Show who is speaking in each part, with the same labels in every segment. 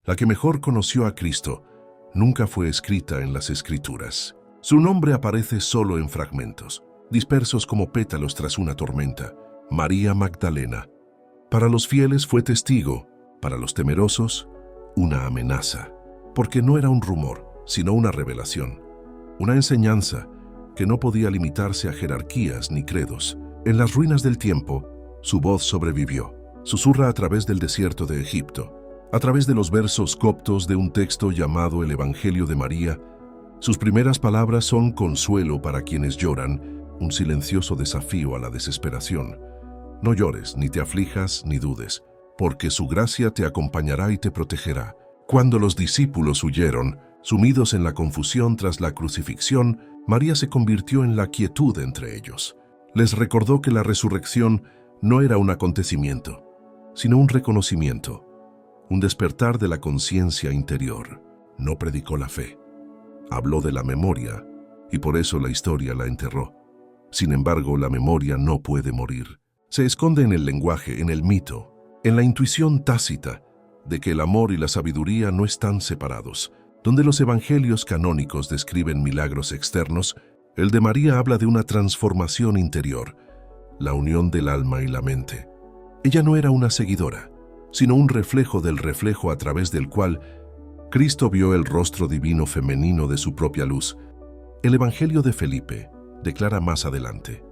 Speaker 1: la que mejor conoció a Cristo, nunca fue escrita en las Escrituras. Su nombre aparece solo en fragmentos, dispersos como pétalos tras una tormenta. María Magdalena. Para los fieles fue testigo, para los temerosos, una amenaza, porque no era un rumor, sino una revelación, una enseñanza que no podía limitarse a jerarquías ni credos. En las ruinas del tiempo, su voz sobrevivió. Susurra a través del desierto de Egipto, a través de los versos coptos de un texto llamado el Evangelio de María. Sus primeras palabras son consuelo para quienes lloran, un silencioso desafío a la desesperación. No llores, ni te aflijas, ni dudes, porque su gracia te acompañará y te protegerá. Cuando los discípulos huyeron, sumidos en la confusión tras la crucifixión, María se convirtió en la quietud entre ellos. Les recordó que la resurrección no era un acontecimiento, sino un reconocimiento, un despertar de la conciencia interior. No predicó la fe, habló de la memoria, y por eso la historia la enterró. Sin embargo, la memoria no puede morir. Se esconde en el lenguaje, en el mito, en la intuición tácita de que el amor y la sabiduría no están separados. Donde los evangelios canónicos describen milagros externos, el de María habla de una transformación interior, la unión del alma y la mente. Ella no era una seguidora, sino un reflejo del reflejo a través del cual Cristo vio el rostro divino femenino de su propia luz. El Evangelio de Felipe declara más adelante: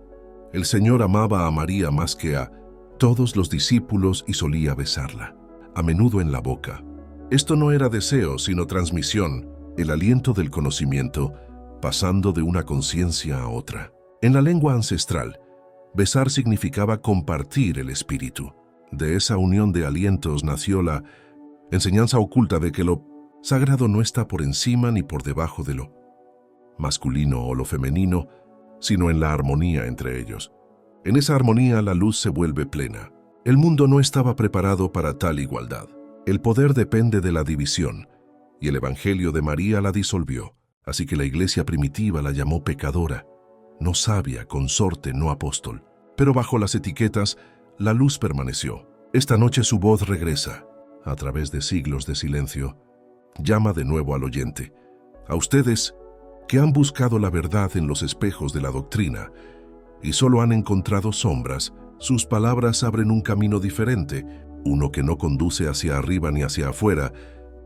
Speaker 1: el Señor amaba a María más que a todos los discípulos y solía besarla, a menudo en la boca. Esto no era deseo, sino transmisión, el aliento del conocimiento, pasando de una conciencia a otra. En la lengua ancestral, besar significaba compartir el espíritu. De esa unión de alientos nació la enseñanza oculta de que lo sagrado no está por encima ni por debajo de lo masculino o lo femenino, sino en la armonía entre ellos. En esa armonía la luz se vuelve plena. El mundo no estaba preparado para tal igualdad. El poder depende de la división, y el Evangelio de María la disolvió. Así que la iglesia primitiva la llamó pecadora, no sabia, consorte, no apóstol. Pero bajo las etiquetas, la luz permaneció. Esta noche su voz regresa, a través de siglos de silencio. Llama de nuevo al oyente. A ustedes que han buscado la verdad en los espejos de la doctrina y solo han encontrado sombras, sus palabras abren un camino diferente, uno que no conduce hacia arriba ni hacia afuera,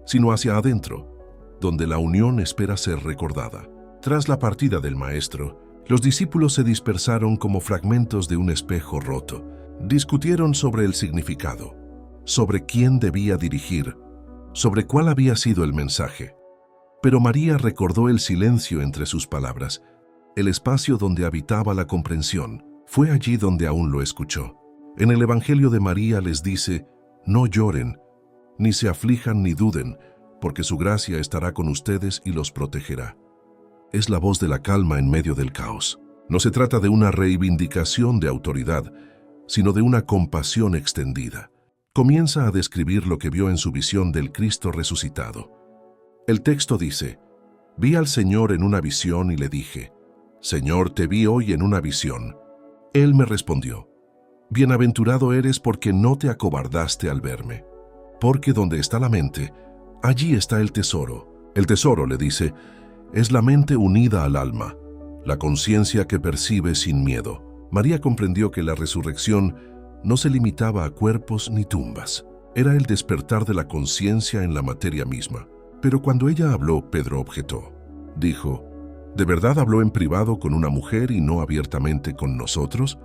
Speaker 1: sino hacia adentro, donde la unión espera ser recordada. Tras la partida del Maestro, los discípulos se dispersaron como fragmentos de un espejo roto. Discutieron sobre el significado, sobre quién debía dirigir, sobre cuál había sido el mensaje. Pero María recordó el silencio entre sus palabras, el espacio donde habitaba la comprensión. Fue allí donde aún lo escuchó. En el Evangelio de María les dice: no lloren, ni se aflijan ni duden, porque su gracia estará con ustedes y los protegerá. Es la voz de la calma en medio del caos. No se trata de una reivindicación de autoridad, sino de una compasión extendida. Comienza a describir lo que vio en su visión del Cristo resucitado. El texto dice: vi al Señor en una visión y le dije: Señor, te vi hoy en una visión. Él me respondió: bienaventurado eres porque no te acobardaste al verme, porque donde está la mente, allí está el tesoro. El tesoro, le dice, es la mente unida al alma, la conciencia que percibe sin miedo. María comprendió que la resurrección no se limitaba a cuerpos ni tumbas. Era el despertar de la conciencia en la materia misma. Pero cuando ella habló, Pedro objetó. Dijo: ¿de verdad habló en privado con una mujer y no abiertamente con nosotros?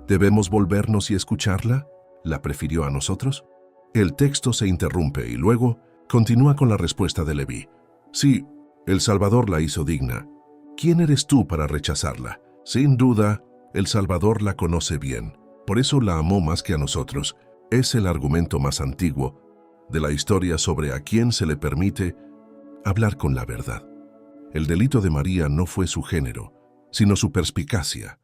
Speaker 1: ¿Debemos volvernos y escucharla? ¿La prefirió a nosotros? El texto se interrumpe y luego continúa con la respuesta de Leví. Sí, el Salvador la hizo digna. ¿Quién eres tú para rechazarla? Sin duda, el Salvador la conoce bien. Por eso la amó más que a nosotros. Es el argumento más antiguo de la historia sobre a quién se le permite hablar con la verdad. El delito de María no fue su género, sino su perspicacia.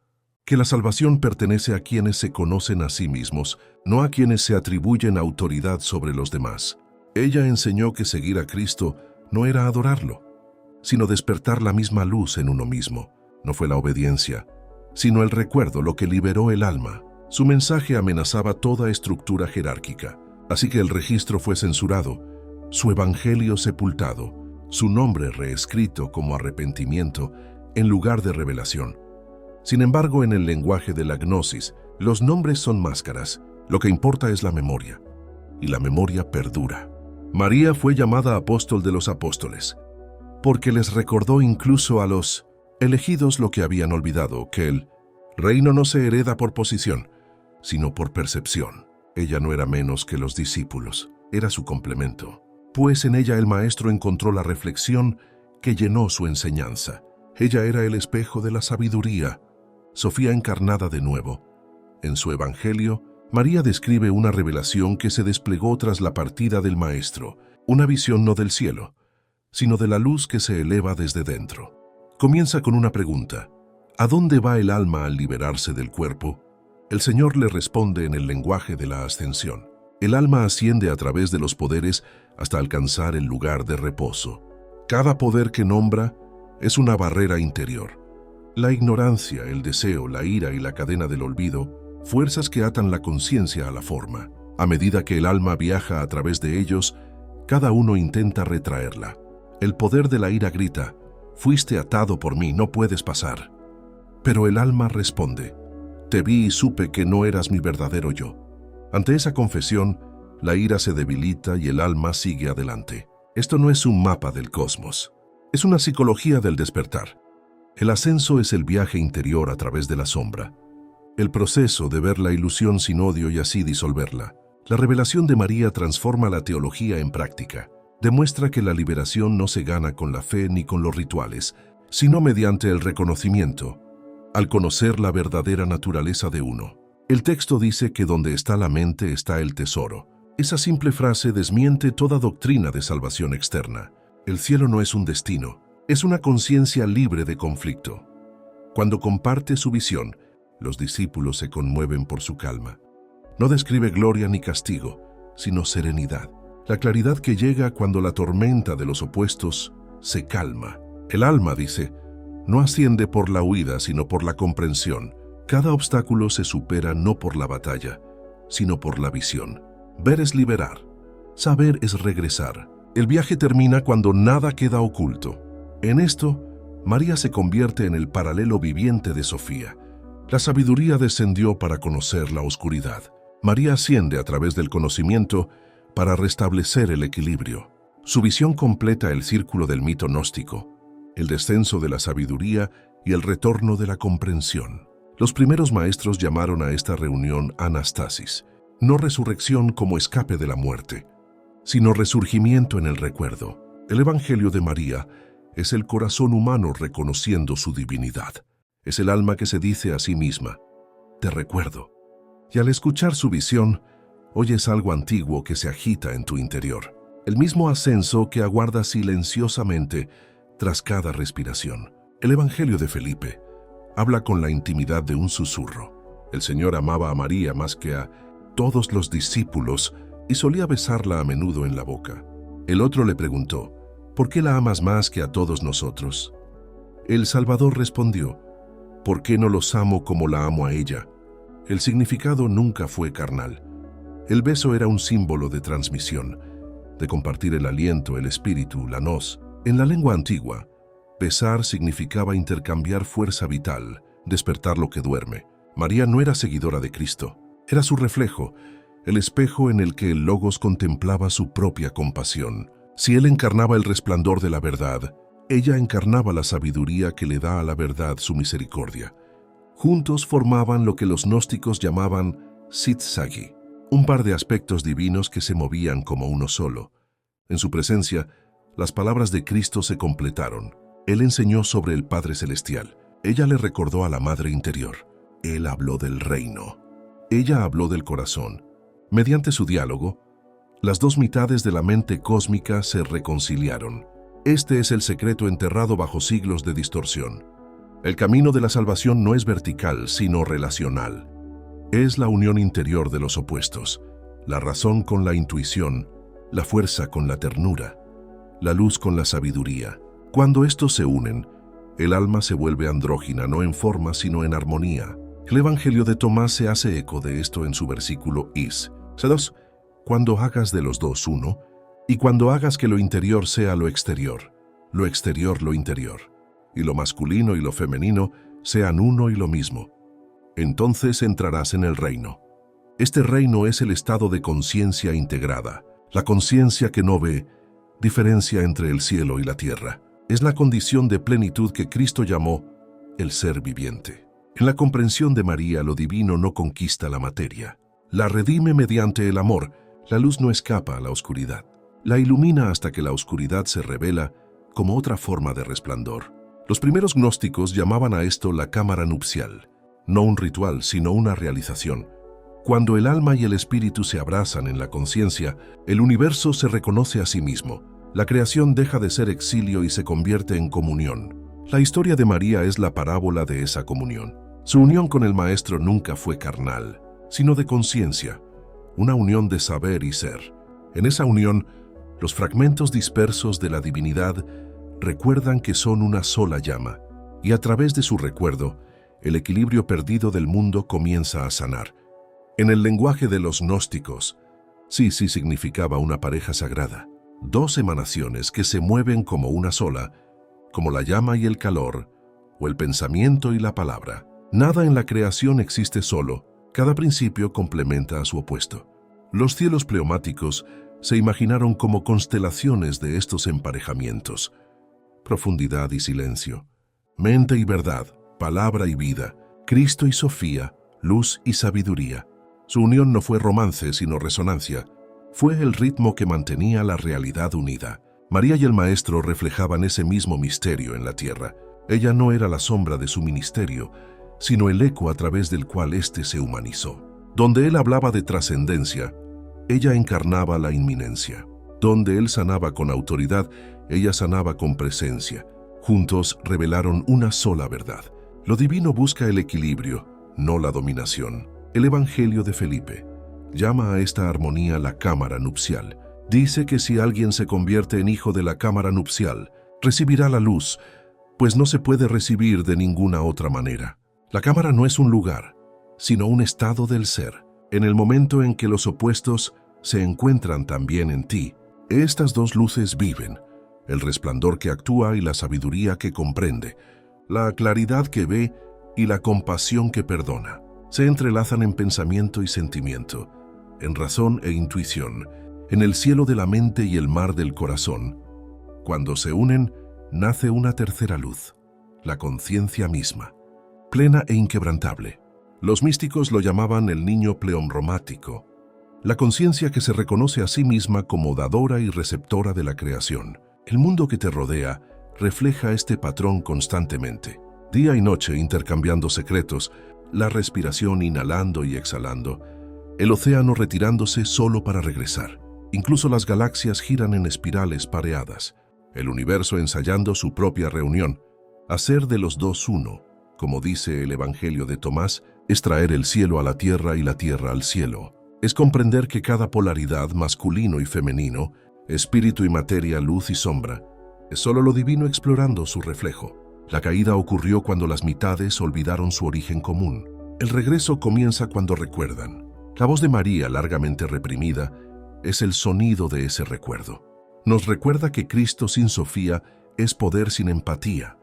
Speaker 1: Que la salvación pertenece a quienes se conocen a sí mismos, no a quienes se atribuyen autoridad sobre los demás. Ella enseñó que seguir a Cristo no era adorarlo, sino despertar la misma luz en uno mismo. No fue la obediencia, sino el recuerdo lo que liberó el alma. Su mensaje amenazaba toda estructura jerárquica, así que el registro fue censurado, su evangelio sepultado, su nombre reescrito como arrepentimiento en lugar de revelación. Sin embargo, en el lenguaje de la gnosis, los nombres son máscaras. Lo que importa es la memoria, y la memoria perdura. María fue llamada apóstol de los apóstoles, porque les recordó incluso a los elegidos lo que habían olvidado, que el reino no se hereda por posición, sino por percepción. Ella no era menos que los discípulos, era su complemento, pues en ella el Maestro encontró la reflexión que llenó su enseñanza. Ella era el espejo de la sabiduría, Sofía encarnada de nuevo. En su Evangelio, María describe una revelación que se desplegó tras la partida del Maestro, una visión no del cielo, sino de la luz que se eleva desde dentro. Comienza con una pregunta: ¿a dónde va el alma al liberarse del cuerpo? El Señor le responde en el lenguaje de la ascensión. El alma asciende a través de los poderes hasta alcanzar el lugar de reposo. Cada poder que nombra es una barrera interior. La ignorancia, el deseo, la ira y la cadena del olvido, fuerzas que atan la conciencia a la forma. A medida que el alma viaja a través de ellos, cada uno intenta retraerla. El poder de la ira grita: «Fuiste atado por mí, no puedes pasar». Pero el alma responde: «Te vi y supe que no eras mi verdadero yo». Ante esa confesión, la ira se debilita y el alma sigue adelante. Esto no es un mapa del cosmos, es una psicología del despertar. El ascenso es el viaje interior a través de la sombra, el proceso de ver la ilusión sin odio y así disolverla. La revelación de María transforma la teología en práctica. Demuestra que la liberación no se gana con la fe ni con los rituales, sino mediante el reconocimiento, al conocer la verdadera naturaleza de uno. El texto dice que donde está la mente está el tesoro. Esa simple frase desmiente toda doctrina de salvación externa. El cielo no es un destino, es una conciencia libre de conflicto. Cuando comparte su visión, los discípulos se conmueven por su calma. No describe gloria ni castigo, sino serenidad. La claridad que llega cuando la tormenta de los opuestos se calma. El alma, dice, no asciende por la huida, sino por la comprensión. Cada obstáculo se supera no por la batalla, sino por la visión. Ver es liberar. Saber es regresar. El viaje termina cuando nada queda oculto. En esto, María se convierte en el paralelo viviente de Sofía. La sabiduría descendió para conocer la oscuridad. María asciende a través del conocimiento para restablecer el equilibrio. Su visión completa el círculo del mito gnóstico, el descenso de la sabiduría y el retorno de la comprensión. Los primeros maestros llamaron a esta reunión anastasis, no resurrección como escape de la muerte, sino resurgimiento en el recuerdo. El Evangelio de María es el corazón humano reconociendo su divinidad. Es el alma que se dice a sí misma: «Te recuerdo». Y al escuchar su visión, oyes algo antiguo que se agita en tu interior. El mismo ascenso que aguarda silenciosamente tras cada respiración. El Evangelio de Felipe habla con la intimidad de un susurro. El Señor amaba a María más que a todos los discípulos y solía besarla a menudo en la boca. El otro le preguntó: «¿Por qué la amas más que a todos nosotros?». El Salvador respondió: «¿Por qué no los amo como la amo a ella?». El significado nunca fue carnal. El beso era un símbolo de transmisión, de compartir el aliento, el espíritu, la nos. En la lengua antigua, besar significaba intercambiar fuerza vital, despertar lo que duerme. María no era seguidora de Cristo, era su reflejo, el espejo en el que el Logos contemplaba su propia compasión. Si él encarnaba el resplandor de la verdad, ella encarnaba la sabiduría que le da a la verdad su misericordia. Juntos formaban lo que los gnósticos llamaban Sitzagi, un par de aspectos divinos que se movían como uno solo. En su presencia, las palabras de Cristo se completaron. Él enseñó sobre el Padre Celestial. Ella le recordó a la Madre Interior. Él habló del reino. Ella habló del corazón. Mediante su diálogo, las dos mitades de la mente cósmica se reconciliaron. Este es el secreto enterrado bajo siglos de distorsión. El camino de la salvación no es vertical, sino relacional. Es la unión interior de los opuestos, la razón con la intuición, la fuerza con la ternura, la luz con la sabiduría. Cuando estos se unen, el alma se vuelve andrógina, no en forma, sino en armonía. El Evangelio de Tomás se hace eco de esto en su versículo is. C2. Cuando hagas de los dos uno, Y cuando hagas que lo interior sea lo exterior lo interior, y lo masculino y lo femenino sean uno y lo mismo, entonces entrarás en el reino. Este reino es el estado de conciencia integrada, la conciencia que no ve diferencia entre el cielo y la tierra. Es la condición de plenitud que Cristo llamó el ser viviente. En la comprensión de María, lo divino no conquista la materia. La redime mediante el amor. La luz no escapa a la oscuridad. La ilumina hasta que la oscuridad se revela como otra forma de resplandor. Los primeros gnósticos llamaban a esto la cámara nupcial. No un ritual, sino una realización. Cuando el alma y el espíritu se abrazan en la conciencia, el universo se reconoce a sí mismo. La creación deja de ser exilio y se convierte en comunión. La historia de María es la parábola de esa comunión. Su unión con el Maestro nunca fue carnal, sino de conciencia, una unión de saber y ser. En esa unión, los fragmentos dispersos de la divinidad recuerdan que son una sola llama, y a través de su recuerdo, el equilibrio perdido del mundo comienza a sanar. En el lenguaje de los gnósticos, sí significaba una pareja sagrada, dos emanaciones que se mueven como una sola, como la llama y el calor, o el pensamiento y la palabra. Nada en la creación existe solo, cada principio complementa a su opuesto. Los cielos pleomáticos se imaginaron como constelaciones de estos emparejamientos. Profundidad y silencio, mente y verdad, palabra y vida, Cristo y Sofía, luz y sabiduría. Su unión no fue romance sino resonancia, fue el ritmo que mantenía la realidad unida. María y el Maestro reflejaban ese mismo misterio en la tierra. Ella no era la sombra de su ministerio, sino el eco a través del cual éste se humanizó. Donde él hablaba de trascendencia, ella encarnaba la inminencia. Donde él sanaba con autoridad, ella sanaba con presencia. Juntos revelaron una sola verdad. Lo divino busca el equilibrio, no la dominación. El Evangelio de Felipe llama a esta armonía la cámara nupcial. Dice que si alguien se convierte en hijo de la cámara nupcial, recibirá la luz, pues no se puede recibir de ninguna otra manera. La cámara no es un lugar, sino un estado del ser. En el momento en que los opuestos se encuentran también en ti, estas dos luces viven, el resplandor que actúa y la sabiduría que comprende, la claridad que ve y la compasión que perdona. Se entrelazan en pensamiento y sentimiento, en razón e intuición, en el cielo de la mente y el mar del corazón. Cuando se unen, nace una tercera luz, la conciencia misma, plena e inquebrantable. Los místicos lo llamaban el niño pleomromático, la conciencia que se reconoce a sí misma como dadora y receptora de la creación. El mundo que te rodea refleja este patrón constantemente, día y noche intercambiando secretos, la respiración inhalando y exhalando, el océano retirándose solo para regresar. Incluso las galaxias giran en espirales pareadas, el universo ensayando su propia reunión. Hacer de los dos uno, como dice el Evangelio de Tomás, es traer el cielo a la tierra y la tierra al cielo. Es comprender que cada polaridad, masculino y femenino, espíritu y materia, luz y sombra, es solo lo divino explorando su reflejo. La caída ocurrió cuando las mitades olvidaron su origen común. El regreso comienza cuando recuerdan. La voz de María, largamente reprimida, es el sonido de ese recuerdo. Nos recuerda que Cristo sin Sofía es poder sin empatía,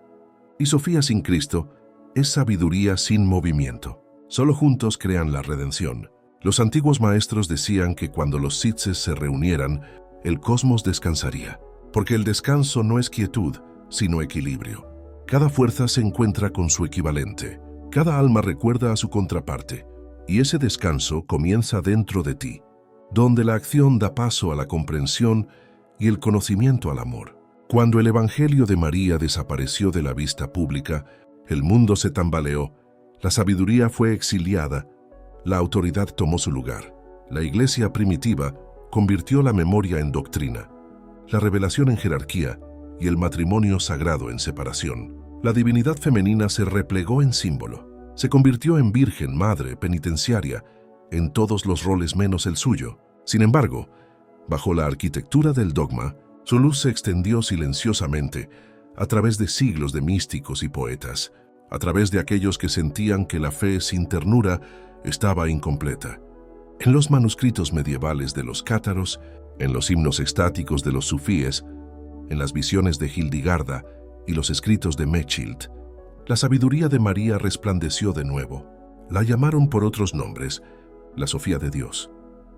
Speaker 1: y Sofía sin Cristo es sabiduría sin movimiento. Solo juntos crean la redención. Los antiguos maestros decían que cuando los Sitses se reunieran, el cosmos descansaría, porque el descanso no es quietud, sino equilibrio. Cada fuerza se encuentra con su equivalente, cada alma recuerda a su contraparte, y ese descanso comienza dentro de ti, donde la acción da paso a la comprensión y el conocimiento al amor. Cuando el Evangelio de María desapareció de la vista pública, el mundo se tambaleó, la sabiduría fue exiliada, la autoridad tomó su lugar. La Iglesia primitiva convirtió la memoria en doctrina, la revelación en jerarquía y el matrimonio sagrado en separación. La divinidad femenina se replegó en símbolo, se convirtió en virgen, madre, penitenciaria, en todos los roles menos el suyo. Sin embargo, bajo la arquitectura del dogma, su luz se extendió silenciosamente a través de siglos de místicos y poetas, a través de aquellos que sentían que la fe sin ternura estaba incompleta. En los manuscritos medievales de los cátaros, En los himnos extáticos de los sufíes, en las visiones de Hildigarda y los escritos de Mechild, la sabiduría de María resplandeció de nuevo. La llamaron por otros nombres: la Sofía de Dios,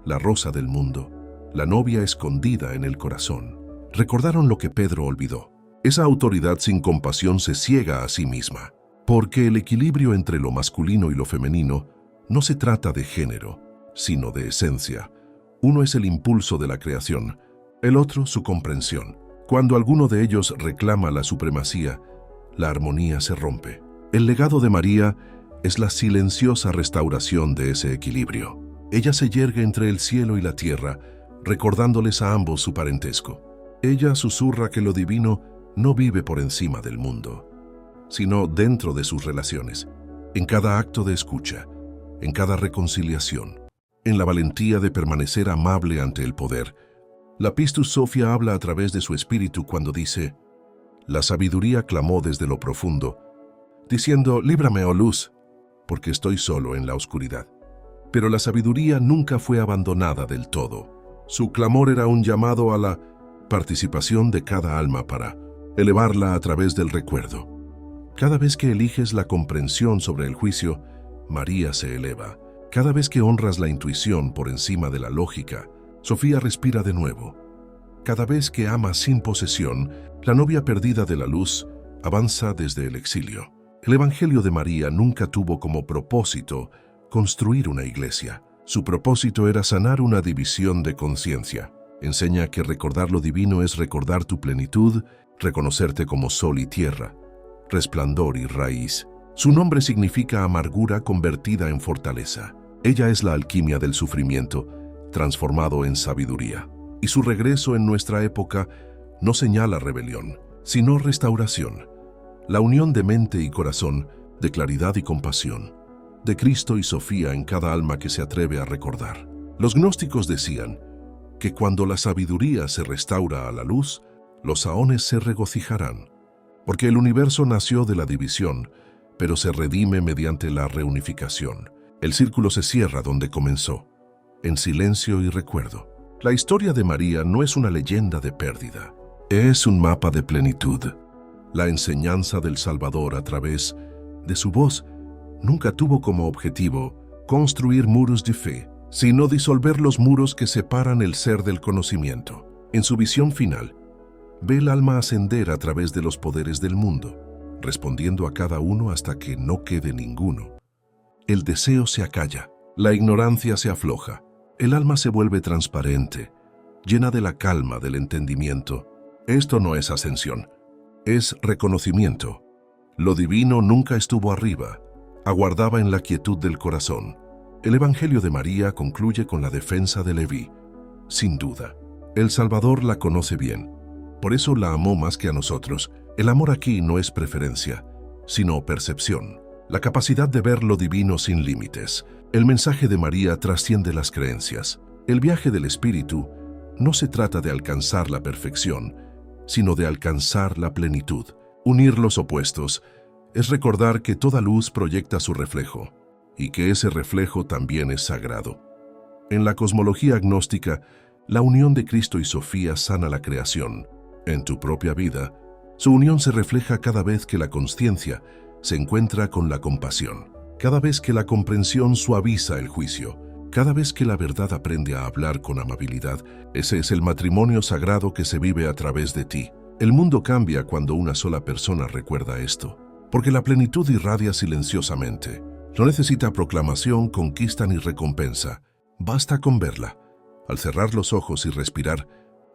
Speaker 1: la Rosa del Mundo, la novia escondida en el corazón. Recordaron lo que Pedro olvidó. Esa autoridad sin compasión se ciega a sí misma, porque el equilibrio entre lo masculino y lo femenino no se trata de género, sino de esencia. Uno es el impulso de la creación, el otro su comprensión. Cuando alguno de ellos reclama la supremacía, la armonía se rompe. El legado de María es la silenciosa restauración de ese equilibrio. Ella se yergue entre el cielo y la tierra, recordándoles a ambos su parentesco. Ella susurra que lo divino no vive por encima del mundo, sino dentro de sus relaciones, en cada acto de escucha, en cada reconciliación, en la valentía de permanecer amable ante el poder. La Pistis Sophia habla a través de su espíritu cuando dice: la sabiduría clamó desde lo profundo, diciendo: líbrame, oh luz, porque estoy solo en la oscuridad. Pero la sabiduría nunca fue abandonada del todo. Su clamor era un llamado a la participación de cada alma para elevarla a través del recuerdo. Cada vez que eliges la comprensión sobre el juicio, María se eleva. Cada vez que honras la intuición por encima de la lógica, Sofía respira de nuevo. Cada vez que amas sin posesión, la novia perdida de la luz avanza desde el exilio. El Evangelio de María nunca tuvo como propósito construir una iglesia. Su propósito era sanar una división de conciencia. Enseña que recordar lo divino es recordar tu plenitud, reconocerte como sol y tierra, resplandor y raíz. Su nombre significa amargura convertida en fortaleza. Ella es la alquimia del sufrimiento, transformado en sabiduría. Y su regreso en nuestra época no señala rebelión, sino restauración. La unión de mente y corazón, de claridad y compasión, de Cristo y Sofía en cada alma que se atreve a recordar. Los gnósticos decían que cuando la sabiduría se restaura a la luz, los saones se regocijarán, porque el universo nació de la división, pero se redime mediante la reunificación. El círculo se cierra donde comenzó, en silencio y recuerdo. La historia de María no es una leyenda de pérdida, es un mapa de plenitud. La enseñanza del Salvador a través de su voz nunca tuvo como objetivo construir muros de fe, sino disolver los muros que separan el ser del conocimiento. En su visión final, ve el alma ascender a través de los poderes del mundo, respondiendo a cada uno hasta que no quede ninguno. El deseo se acalla, la ignorancia se afloja, el alma se vuelve transparente, llena de la calma del entendimiento. Esto no es ascensión, es reconocimiento. Lo divino nunca estuvo arriba, aguardaba en la quietud del corazón. El Evangelio de María concluye con la defensa de Leví. Sin duda, el Salvador la conoce bien. Por eso la amó más que a nosotros. El amor aquí no es preferencia, sino percepción. La capacidad de ver lo divino sin límites. El mensaje de María trasciende las creencias. El viaje del Espíritu no se trata de alcanzar la perfección, sino de alcanzar la plenitud. Unir los opuestos es recordar que toda luz proyecta su reflejo, y que ese reflejo también es sagrado. En la cosmología agnóstica, la unión de Cristo y Sofía sana la creación. En tu propia vida, su unión se refleja cada vez que la consciencia se encuentra con la compasión, cada vez que la comprensión suaviza el juicio, cada vez que la verdad aprende a hablar con amabilidad. Ese es el matrimonio sagrado que se vive a través de ti. El mundo cambia cuando una sola persona recuerda esto, porque la plenitud irradia silenciosamente. No necesita proclamación, conquista ni recompensa. Basta con verla. Al cerrar los ojos y respirar,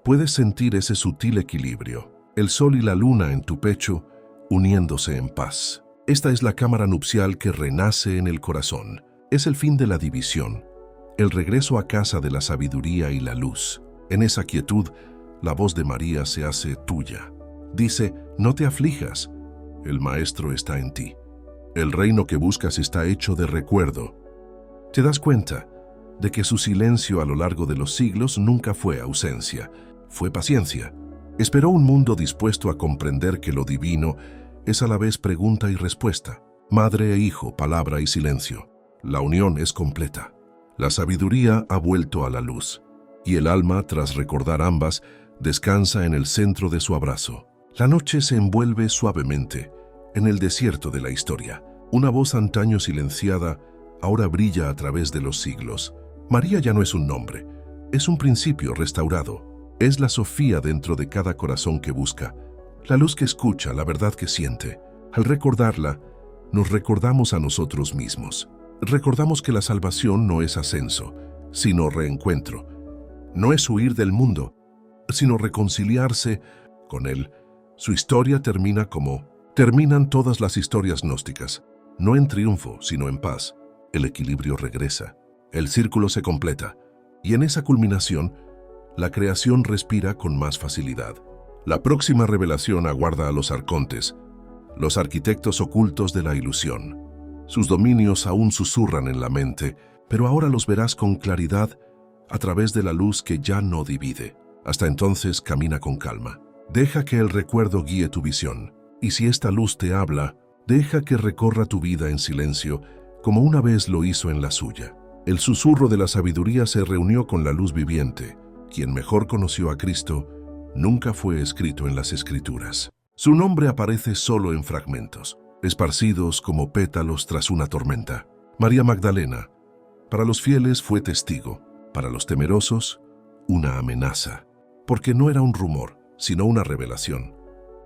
Speaker 1: puedes sentir ese sutil equilibrio, el sol y la luna en tu pecho, uniéndose en paz. Esta es la cámara nupcial que renace en el corazón. Es el fin de la división, el regreso a casa de la sabiduría y la luz. En esa quietud, la voz de María se hace tuya. Dice: no te aflijas, el Maestro está en ti. El reino que buscas está hecho de recuerdo. Te das cuenta de que su silencio a lo largo de los siglos nunca fue ausencia, fue paciencia. Esperó un mundo dispuesto a comprender que lo divino es a la vez pregunta y respuesta, madre e hijo, palabra y silencio. La unión es completa. La sabiduría ha vuelto a la luz. y el alma, tras recordar ambas, descansa en el centro de su abrazo. La noche se envuelve suavemente en el desierto de la historia. Una voz antaño silenciada ahora brilla a través de los siglos. María ya no es un nombre, es un principio restaurado. Es la Sofía dentro de cada corazón que busca, la luz que escucha, la verdad que siente. Al recordarla, nos recordamos a nosotros mismos. Recordamos que la salvación no es ascenso, sino reencuentro. No es huir del mundo, sino reconciliarse con él. Su historia termina como terminan todas las historias gnósticas, no en triunfo, sino en paz. El equilibrio regresa, el círculo se completa, y en esa culminación, la creación respira con más facilidad. La próxima revelación aguarda a los arcontes, los arquitectos ocultos de la ilusión. Sus dominios aún susurran en la mente, pero ahora los verás con claridad a través de la luz que ya no divide. Hasta entonces, camina con calma. Deja que el recuerdo guíe tu visión. Y si esta luz te habla, deja que recorra tu vida en silencio, como una vez lo hizo en la suya. El susurro de la sabiduría se reunió con la luz viviente. Quien mejor conoció a Cristo nunca fue escrito en las Escrituras. Su nombre aparece solo en fragmentos, esparcidos como pétalos tras una tormenta. María Magdalena, para los fieles fue testigo, para los temerosos, una amenaza, porque no era un rumor, sino una revelación,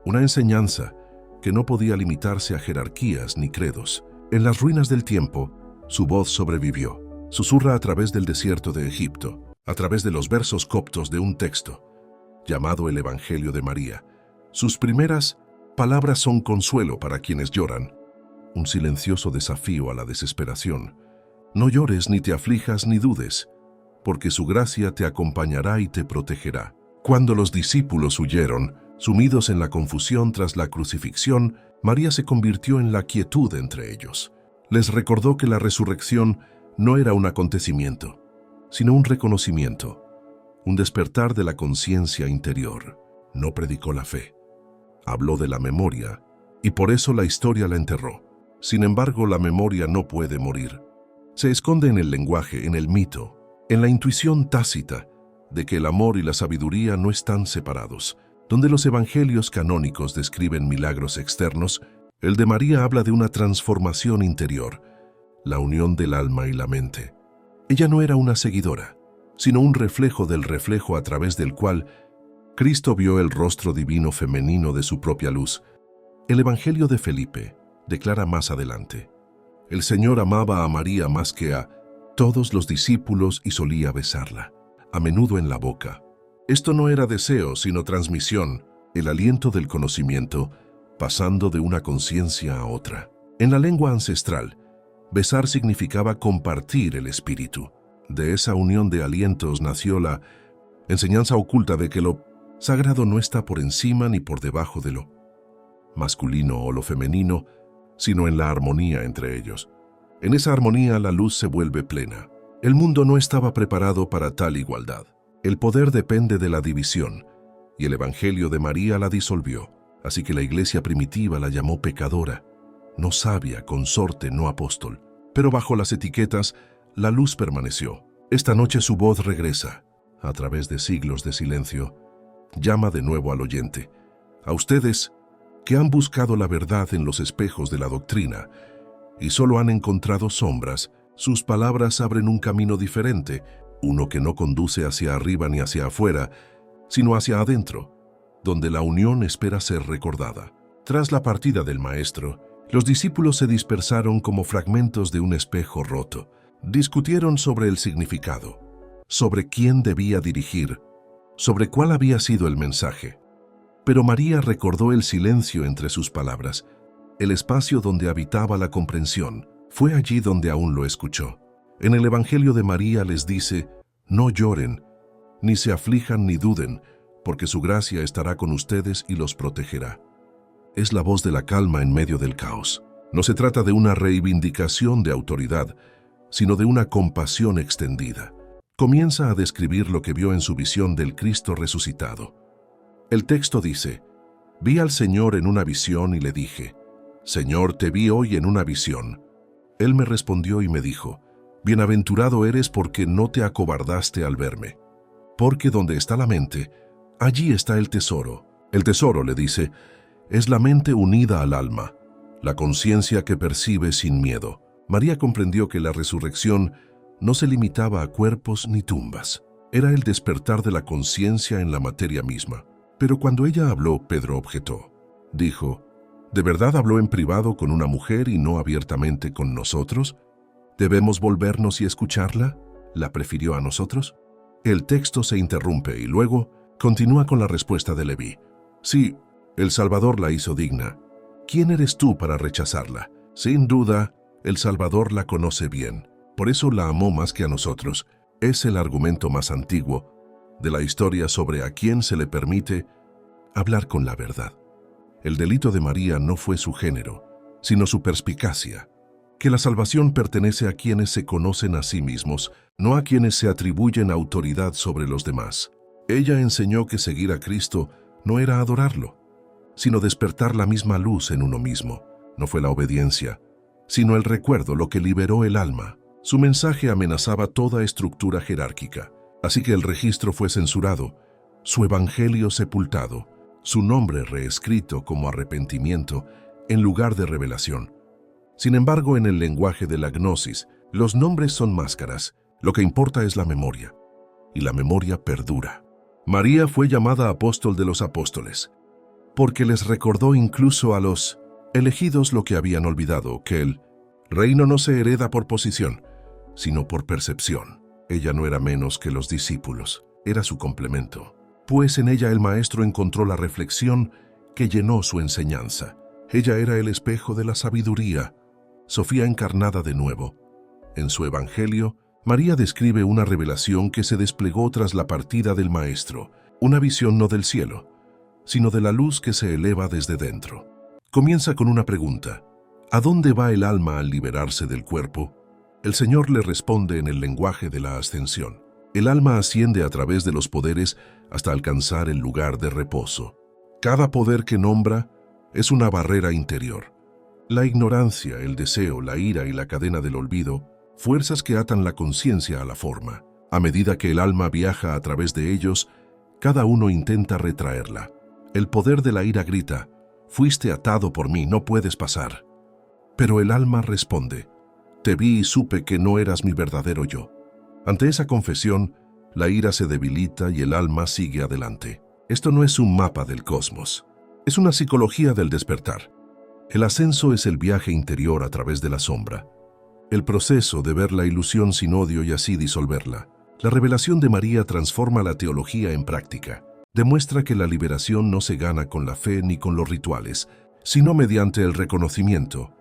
Speaker 1: una enseñanza que no podía limitarse a jerarquías ni credos. En las ruinas del tiempo, su voz sobrevivió, susurra a través del desierto de Egipto, a través de los versos coptos de un texto, llamado el Evangelio de María. Sus primeras palabras son consuelo para quienes lloran, un silencioso desafío a la desesperación. No llores, ni te aflijas, ni dudes, porque su gracia te acompañará y te protegerá. Cuando los discípulos huyeron, sumidos en la confusión tras la crucifixión, María se convirtió en la quietud entre ellos. Les recordó que la resurrección no era un acontecimiento, sino un reconocimiento, un despertar de la conciencia interior. No predicó la fe, habló de la memoria, y por eso la historia la enterró. Sin embargo, la memoria no puede morir. Se esconde en el lenguaje, en el mito, en la intuición tácita de que el amor y la sabiduría no están separados. Donde los evangelios canónicos describen milagros externos, el de María habla de una transformación interior, la unión del alma y la mente. Ella no era una seguidora, sino un reflejo del reflejo a través del cual Cristo vio el rostro divino femenino de su propia luz. El Evangelio de Felipe declara más adelante: el Señor amaba a María más que a todos los discípulos y solía besarla, a menudo en la boca. Esto no era deseo, sino transmisión, el aliento del conocimiento, pasando de una conciencia a otra. En la lengua ancestral, besar significaba compartir el espíritu. De esa unión de alientos nació la enseñanza oculta de que lo sagrado no está por encima ni por debajo de lo masculino o lo femenino, sino en la armonía entre ellos. En esa armonía la luz se vuelve plena. El mundo no estaba preparado para tal igualdad. El poder depende de la división, y el Evangelio de María la disolvió. Así que la iglesia primitiva la llamó pecadora, no sabia, consorte, no apóstol. Pero bajo las etiquetas, la luz permaneció. Esta noche su voz regresa, a través de siglos de silencio. Llama de nuevo al oyente. A ustedes que han buscado la verdad en los espejos de la doctrina y solo han encontrado sombras, sus palabras abren un camino diferente, uno que no conduce hacia arriba ni hacia afuera, sino hacia adentro, donde la unión espera ser recordada. Tras la partida del Maestro, los discípulos se dispersaron como fragmentos de un espejo roto. Discutieron sobre el significado, sobre quién debía dirigir, sobre cuál había sido el mensaje. Pero María recordó el silencio entre sus palabras, el espacio donde habitaba la comprensión. Fue allí donde aún lo escuchó. En el Evangelio de María les dice: no lloren, ni se aflijan ni duden, porque su gracia estará con ustedes y los protegerá. Es la voz de la calma en medio del caos. No se trata de una reivindicación de autoridad, sino de una compasión extendida. Comienza a describir lo que vio en su visión del Cristo resucitado. El texto dice: vi al Señor en una visión y le dije: Señor, te vi hoy en una visión. Él me respondió y me dijo: bienaventurado eres porque no te acobardaste al verme. porque donde está la mente, allí está el tesoro. El tesoro, le dice, es la mente unida al alma, la conciencia que percibe sin miedo. María comprendió que la resurrección no se limitaba a cuerpos ni tumbas. Era el despertar de la conciencia en la materia misma. Pero cuando ella habló, Pedro objetó. Dijo, ¿de verdad habló en privado con una mujer y no abiertamente con nosotros? ¿Debemos volvernos y escucharla? ¿La prefirió a nosotros? El texto se interrumpe y luego continúa con la respuesta de Leví. Sí, el Salvador la hizo digna. ¿Quién eres tú para rechazarla? Sin duda, el Salvador la conoce bien. Por eso la amó más que a nosotros. Es el argumento más antiguo de la historia sobre a quién se le permite hablar con la verdad. El delito de María no fue su género, sino su perspicacia. Que la salvación pertenece a quienes se conocen a sí mismos, no a quienes se atribuyen autoridad sobre los demás. Ella enseñó que seguir a Cristo no era adorarlo, sino despertar la misma luz en uno mismo. No fue la obediencia, sino el recuerdo lo que liberó el alma. Su mensaje amenazaba toda estructura jerárquica, así que el registro fue censurado, su evangelio sepultado, su nombre reescrito como arrepentimiento en lugar de revelación. Sin embargo, en el lenguaje de la gnosis, los nombres son máscaras, lo que importa es la memoria, y la memoria perdura. María fue llamada apóstol de los apóstoles, porque les recordó incluso a los elegidos lo que habían olvidado, que el reino no se hereda por posición, sino por percepción. Ella no era menos que los discípulos, era su complemento, pues en ella el Maestro encontró la reflexión que llenó su enseñanza. Ella era el espejo de la sabiduría, Sofía encarnada de nuevo. En su Evangelio, María describe una revelación que se desplegó tras la partida del Maestro, una visión no del cielo, sino de la luz que se eleva desde dentro. Comienza con una pregunta: ¿a dónde va el alma al liberarse del cuerpo? El Señor le responde en el lenguaje de la ascensión. El alma asciende a través de los poderes hasta alcanzar el lugar de reposo. Cada poder que nombra es una barrera interior. La ignorancia, el deseo, la ira y la cadena del olvido, fuerzas que atan la conciencia a la forma. A medida que el alma viaja a través de ellos, cada uno intenta retraerla. El poder de la ira grita: fuiste atado por mí, no puedes pasar. Pero el alma responde: te vi y supe que no eras mi verdadero yo. Ante esa confesión, la ira se debilita y el alma sigue adelante. Esto no es un mapa del cosmos, es una psicología del despertar. El ascenso es el viaje interior a través de la sombra, el proceso de ver la ilusión sin odio y así disolverla. La revelación de María transforma la teología en práctica. Demuestra que la liberación no se gana con la fe ni con los rituales, sino mediante el reconocimiento,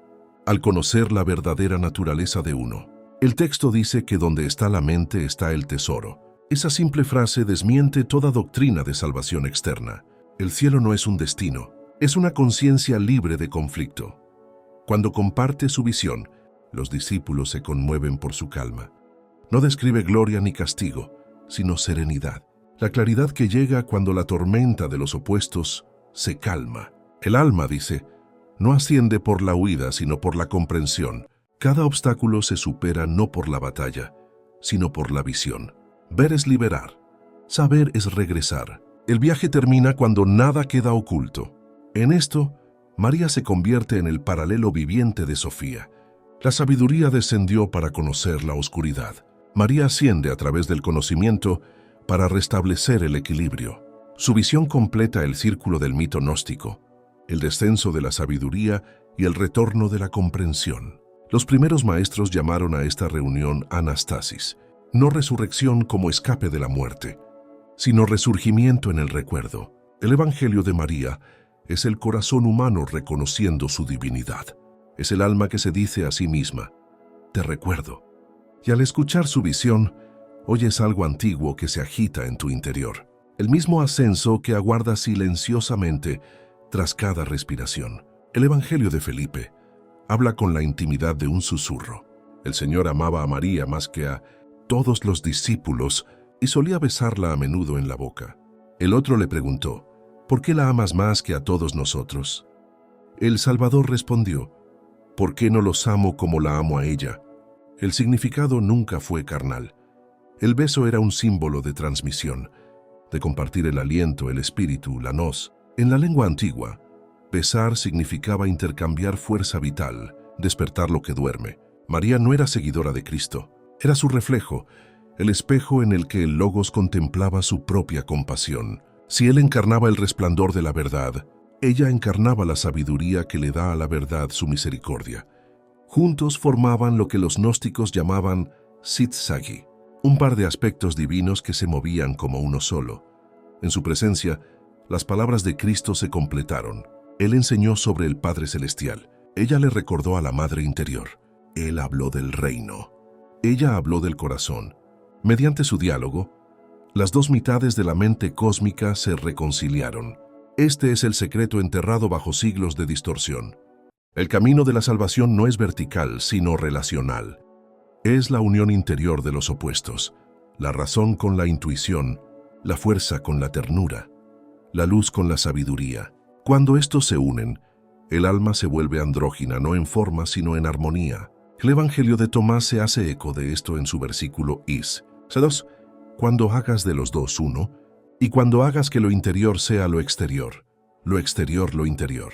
Speaker 1: al conocer la verdadera naturaleza de uno. El texto dice que donde está la mente está el tesoro. Esa simple frase desmiente toda doctrina de salvación externa. El cielo no es un destino, es una conciencia libre de conflicto. Cuando comparte su visión, los discípulos se conmueven por su calma. No describe gloria ni castigo, sino serenidad. La claridad que llega cuando la tormenta de los opuestos se calma. El alma, dice, no asciende por la huida, sino por la comprensión. Cada obstáculo se supera no por la batalla, sino por la visión. Ver es liberar. Saber es regresar. El viaje termina cuando nada queda oculto. En esto, María se convierte en el paralelo viviente de Sofía. La sabiduría descendió para conocer la oscuridad. María asciende a través del conocimiento para restablecer el equilibrio. Su visión completa el círculo del mito gnóstico, el descenso de la sabiduría y el retorno de la comprensión. Los primeros maestros llamaron a esta reunión anastasis, no resurrección como escape de la muerte, sino resurgimiento en el recuerdo. El Evangelio de María es el corazón humano reconociendo su divinidad. Es el alma que se dice a sí misma: te recuerdo. Y al escuchar su visión, oyes algo antiguo que se agita en tu interior. El mismo ascenso que aguarda silenciosamente tras cada respiración. El Evangelio de Felipe habla con la intimidad de un susurro. El Señor amaba a María más que a todos los discípulos y solía besarla a menudo en la boca. El otro le preguntó: ¿por qué la amas más que a todos nosotros? El Salvador respondió: ¿por qué no los amo como la amo a ella? El significado nunca fue carnal. El beso era un símbolo de transmisión, de compartir el aliento, el espíritu, la nos. En la lengua antigua, besar significaba intercambiar fuerza vital, despertar lo que duerme. María no era seguidora de Cristo, era su reflejo, el espejo en el que el Logos contemplaba su propia compasión. Si él encarnaba el resplandor de la verdad, ella encarnaba la sabiduría que le da a la verdad su misericordia. Juntos formaban lo que los gnósticos llamaban Sitzagi, un par de aspectos divinos que se movían como uno solo. En su presencia, las palabras de Cristo se completaron. Él enseñó sobre el Padre Celestial. Ella le recordó a la Madre Interior. Él habló del reino. Ella habló del corazón. Mediante su diálogo, las dos mitades de la mente cósmica se reconciliaron. Este es el secreto enterrado bajo siglos de distorsión. El camino de la salvación no es vertical, sino relacional. Es la unión interior de los opuestos, la razón con la intuición, la fuerza con la ternura, la luz con la sabiduría. Cuando estos se unen, el alma se vuelve andrógina, no en forma, sino en armonía. El Evangelio de Tomás se hace eco de esto en su versículo Is. C2. Cuando hagas de los dos uno, y cuando hagas que lo interior sea lo exterior lo interior,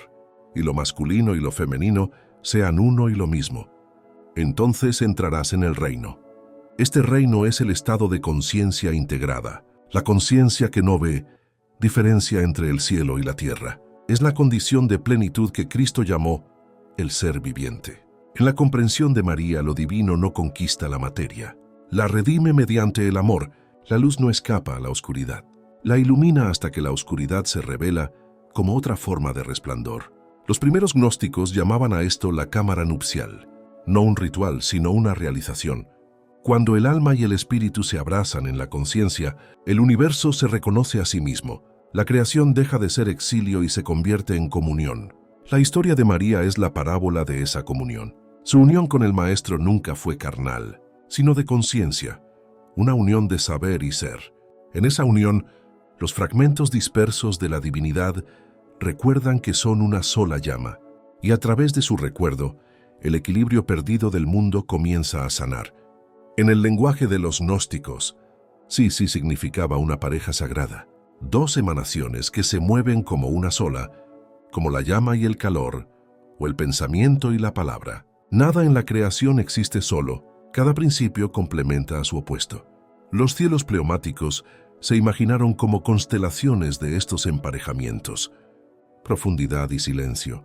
Speaker 1: y lo masculino y lo femenino sean uno y lo mismo, entonces entrarás en el reino. Este reino es el estado de conciencia integrada, la conciencia que no ve diferencia entre el cielo y la tierra. Es la condición de plenitud que Cristo llamó el ser viviente. En la comprensión de María, lo divino no conquista la materia. La redime mediante el amor. La luz no escapa a la oscuridad. La ilumina hasta que la oscuridad se revela como otra forma de resplandor. Los primeros gnósticos llamaban a esto la cámara nupcial. No un ritual, sino una realización. Cuando el alma y el espíritu se abrazan en la conciencia, el universo se reconoce a sí mismo. La creación deja de ser exilio y se convierte en comunión. La historia de María es la parábola de esa comunión. Su unión con el Maestro nunca fue carnal, sino de conciencia, una unión de saber y ser. En esa unión, los fragmentos dispersos de la divinidad recuerdan que son una sola llama, y a través de su recuerdo, el equilibrio perdido del mundo comienza a sanar. En el lenguaje de los gnósticos, sí significaba una pareja sagrada, dos emanaciones que se mueven como una sola, como la llama y el calor, o el pensamiento y la palabra. Nada en la creación existe solo, cada principio complementa a su opuesto. Los cielos pleomáticos se imaginaron como constelaciones de estos emparejamientos. Profundidad y silencio,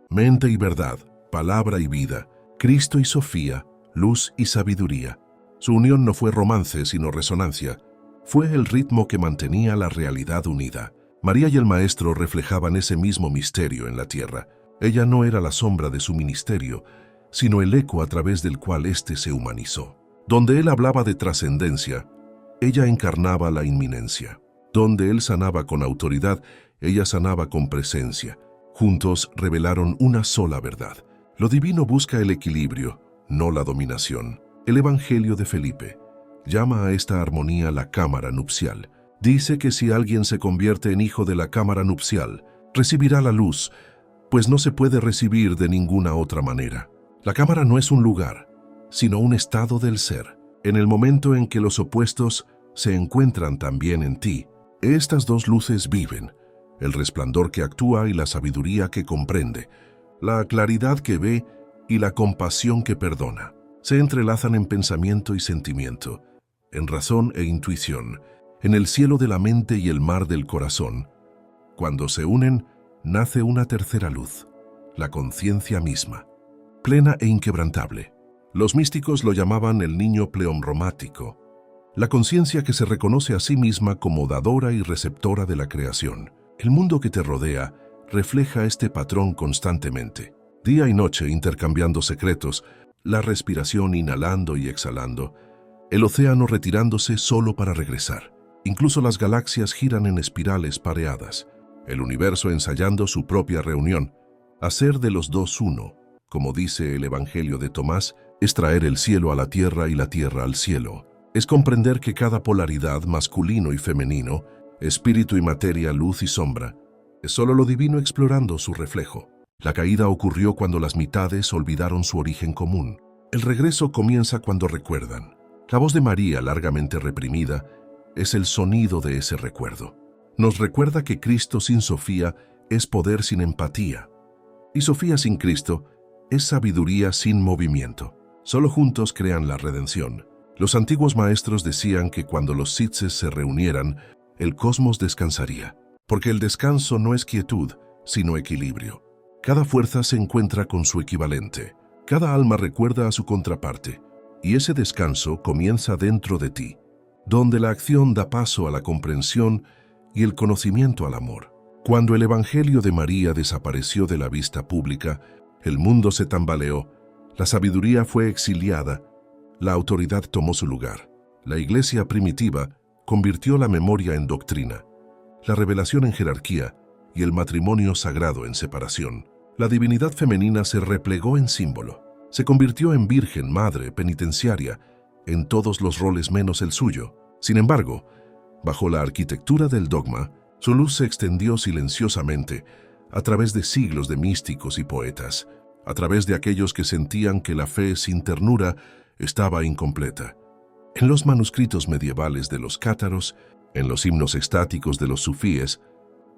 Speaker 1: mente y verdad, palabra y vida, Cristo y Sofía, luz y sabiduría. Su unión no fue romance, sino resonancia. Fue el ritmo que mantenía la realidad unida. María y el Maestro reflejaban ese mismo misterio en la tierra. Ella no era la sombra de su ministerio, sino el eco a través del cual éste se humanizó. Donde él hablaba de trascendencia, ella encarnaba la inminencia. Donde él sanaba con autoridad, ella sanaba con presencia. Juntos revelaron una sola verdad. Lo divino busca el equilibrio, no la dominación. El Evangelio de Felipe llama a esta armonía la cámara nupcial. Dice que si alguien se convierte en hijo de la cámara nupcial, recibirá la luz, pues no se puede recibir de ninguna otra manera. La cámara no es un lugar, sino un estado del ser. En el momento en que los opuestos se encuentran también en ti, estas dos luces viven, el resplandor que actúa y la sabiduría que comprende, la claridad que ve y la compasión que perdona. Se entrelazan en pensamiento y sentimiento, en razón e intuición, en el cielo de la mente y el mar del corazón. Cuando se unen, nace una tercera luz, la conciencia misma, plena e inquebrantable. Los místicos lo llamaban el niño pleomromático, la conciencia que se reconoce a sí misma como dadora y receptora de la creación. El mundo que te rodea refleja este patrón constantemente, día y noche intercambiando secretos, la respiración inhalando y exhalando, el océano retirándose solo para regresar. Incluso las galaxias giran en espirales pareadas, el universo ensayando su propia reunión. Hacer de los dos uno, como dice el Evangelio de Tomás, es traer el cielo a la tierra y la tierra al cielo. Es comprender que cada polaridad, masculino y femenino, espíritu y materia, luz y sombra, es solo lo divino explorando su reflejo. La caída ocurrió cuando las mitades olvidaron su origen común. El regreso comienza cuando recuerdan. La voz de María, largamente reprimida, es el sonido de ese recuerdo. Nos recuerda que Cristo sin Sofía es poder sin empatía. Y Sofía sin Cristo es sabiduría sin movimiento. Solo juntos crean la redención. Los antiguos maestros decían que cuando los Sitses se reunieran, el cosmos descansaría. Porque el descanso no es quietud, sino equilibrio. Cada fuerza se encuentra con su equivalente. Cada alma recuerda a su contraparte. Y ese descanso comienza dentro de ti, donde la acción da paso a la comprensión y el conocimiento al amor. Cuando el Evangelio de María desapareció de la vista pública, el mundo se tambaleó, la sabiduría fue exiliada, la autoridad tomó su lugar. La Iglesia primitiva convirtió la memoria en doctrina, la revelación en jerarquía y el matrimonio sagrado en separación. La divinidad femenina se replegó en símbolo. Se convirtió en virgen, madre, penitenciaria, en todos los roles menos el suyo. Sin embargo, bajo la arquitectura del dogma, su luz se extendió silenciosamente a través de siglos de místicos y poetas, a través de aquellos que sentían que la fe sin ternura estaba incompleta. En los manuscritos medievales de los cátaros, en los himnos extáticos de los sufíes,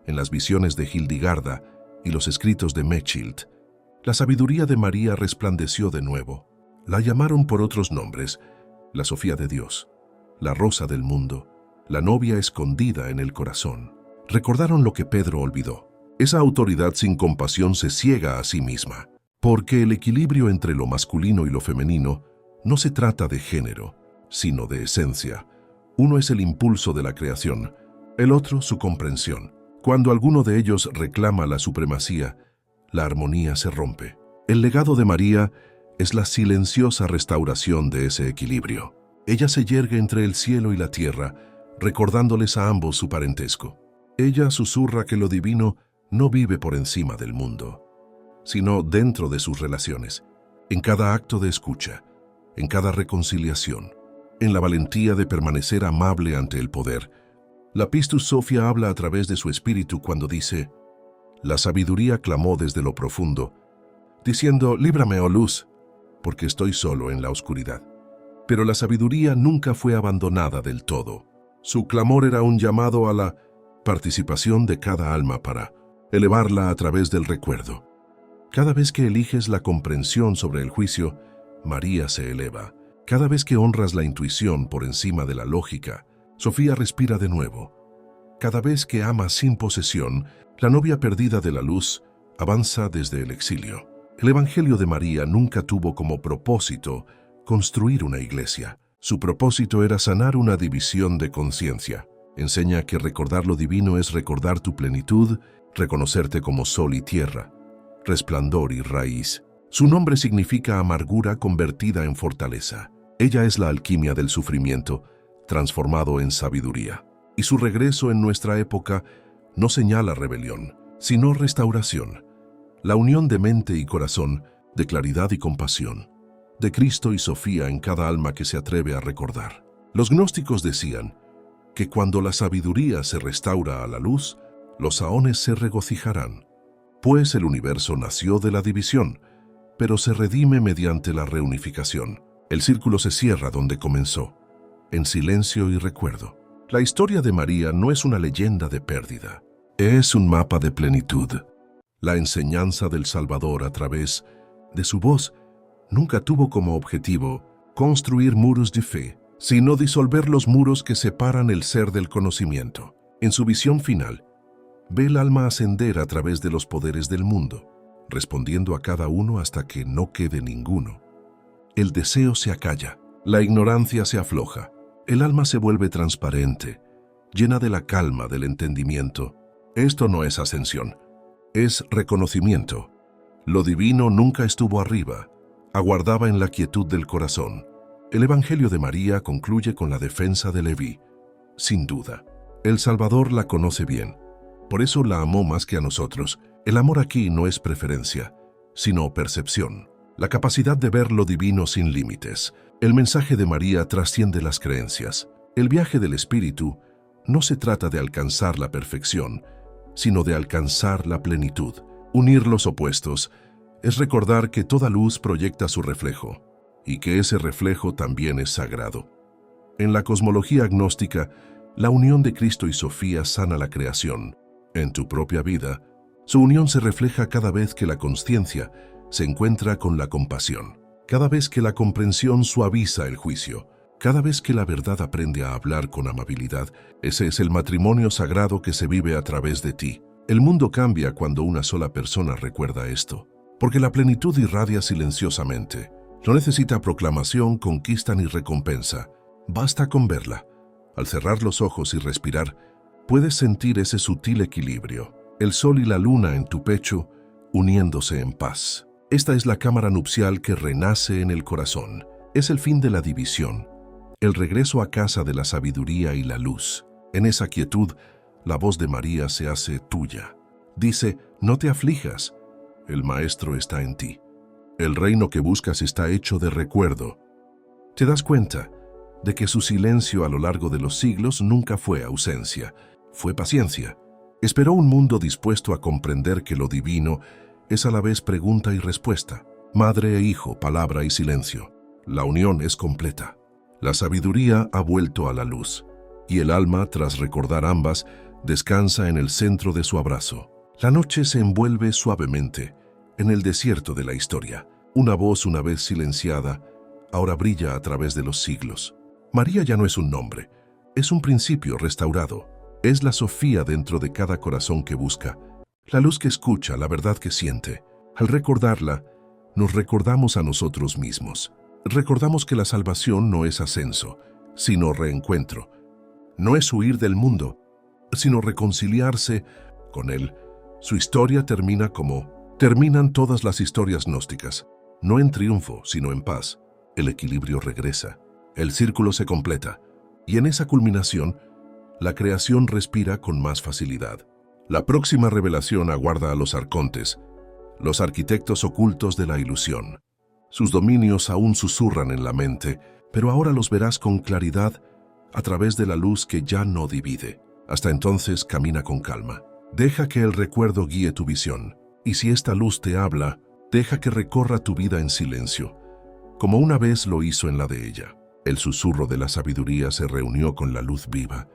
Speaker 1: en las visiones de Hildigarda y los escritos de Mechild, la sabiduría de María resplandeció de nuevo. La llamaron por otros nombres: la Sofía de Dios, la Rosa del Mundo, la novia escondida en el corazón. Recordaron lo que Pedro olvidó. Esa autoridad sin compasión se ciega a sí misma, porque el equilibrio entre lo masculino y lo femenino no se trata de género, sino de esencia. Uno es el impulso de la creación, el otro su comprensión. Cuando alguno de ellos reclama la supremacía, la armonía se rompe. El legado de María es la silenciosa restauración de ese equilibrio. Ella se yergue entre el cielo y la tierra, recordándoles a ambos su parentesco. Ella susurra que lo divino no vive por encima del mundo, sino dentro de sus relaciones, en cada acto de escucha, en cada reconciliación, en la valentía de permanecer amable ante el poder. La Pistus Sophia habla a través de su espíritu cuando dice: la sabiduría clamó desde lo profundo, diciendo: líbrame, oh luz, porque estoy solo en la oscuridad. Pero la sabiduría nunca fue abandonada del todo. Su clamor era un llamado a la participación de cada alma para elevarla a través del recuerdo. Cada vez que eliges la comprensión sobre el juicio, María se eleva. Cada vez que honras la intuición por encima de la lógica, Sofía respira de nuevo. Cada vez que amas sin posesión, la novia perdida de la luz avanza desde el exilio. El Evangelio de María nunca tuvo como propósito construir una iglesia. Su propósito era sanar una división de conciencia. Enseña que recordar lo divino es recordar tu plenitud, reconocerte como sol y tierra, resplandor y raíz. Su nombre significa amargura convertida en fortaleza. Ella es la alquimia del sufrimiento, transformado en sabiduría. Y su regreso en nuestra época no señala rebelión, sino restauración. La unión de mente y corazón, de claridad y compasión, de Cristo y Sofía en cada alma que se atreve a recordar. Los gnósticos decían que cuando la sabiduría se restaura a la luz, los saones se regocijarán, pues el universo nació de la división, pero se redime mediante la reunificación. El círculo se cierra donde comenzó, en silencio y recuerdo. La historia de María no es una leyenda de pérdida, es un mapa de plenitud. La enseñanza del Salvador a través de su voz nunca tuvo como objetivo construir muros de fe, sino disolver los muros que separan el ser del conocimiento. En su visión final, ve el alma ascender a través de los poderes del mundo, respondiendo a cada uno hasta que no quede ninguno. El deseo se acalla, la ignorancia se afloja, el alma se vuelve transparente, llena de la calma del entendimiento. Esto no es ascensión, es reconocimiento. Lo divino nunca estuvo arriba, aguardaba en la quietud del corazón. El Evangelio de María concluye con la defensa de Leví. Sin duda, el Salvador la conoce bien, por eso la amó más que a nosotros. El amor aquí no es preferencia, sino percepción, la capacidad de ver lo divino sin límites. El mensaje de María trasciende las creencias. El viaje del Espíritu no se trata de alcanzar la perfección, sino de alcanzar la plenitud. Unir los opuestos es recordar que toda luz proyecta su reflejo y que ese reflejo también es sagrado. En la cosmología agnóstica, la unión de Cristo y Sofía sana la creación. En tu propia vida, su unión se refleja cada vez que la consciencia se encuentra con la compasión, cada vez que la comprensión suaviza el juicio, cada vez que la verdad aprende a hablar con amabilidad. Ese es el matrimonio sagrado que se vive a través de ti. El mundo cambia cuando una sola persona recuerda esto, porque la plenitud irradia silenciosamente. No necesita proclamación, conquista ni recompensa. Basta con verla. Al cerrar los ojos y respirar, puedes sentir ese sutil equilibrio, el sol y la luna en tu pecho uniéndose en paz. Esta es la cámara nupcial que renace en el corazón. Es el fin de la división, el regreso a casa de la sabiduría y la luz. En esa quietud, la voz de María se hace tuya. Dice, no te aflijas, el Maestro está en ti. El reino que buscas está hecho de recuerdo. Te das cuenta de que su silencio a lo largo de los siglos nunca fue ausencia, fue paciencia. Esperó un mundo dispuesto a comprender que lo divino es a la vez pregunta y respuesta, madre e hijo, palabra y silencio. La unión es completa. La sabiduría ha vuelto a la luz, y el alma, tras recordar ambas, descansa en el centro de su abrazo. La noche se envuelve suavemente en el desierto de la historia. Una voz una vez silenciada, ahora brilla a través de los siglos. María ya no es un nombre, es un principio restaurado. Es la Sofía dentro de cada corazón que busca, la luz que escucha, la verdad que siente. Al recordarla, nos recordamos a nosotros mismos. Recordamos que la salvación no es ascenso, sino reencuentro. No es huir del mundo, sino reconciliarse con él. Su historia termina como terminan todas las historias gnósticas, no en triunfo, sino en paz. El equilibrio regresa, el círculo se completa, y en esa culminación, la creación respira con más facilidad. La próxima revelación aguarda a los arcontes, los arquitectos ocultos de la ilusión. Sus dominios aún susurran en la mente, pero ahora los verás con claridad a través de la luz que ya no divide. Hasta entonces, camina con calma. Deja que el recuerdo guíe tu visión. Y si esta luz te habla, deja que recorra tu vida en silencio, como una vez lo hizo en la de ella. El susurro de la sabiduría se reunió con la luz viva,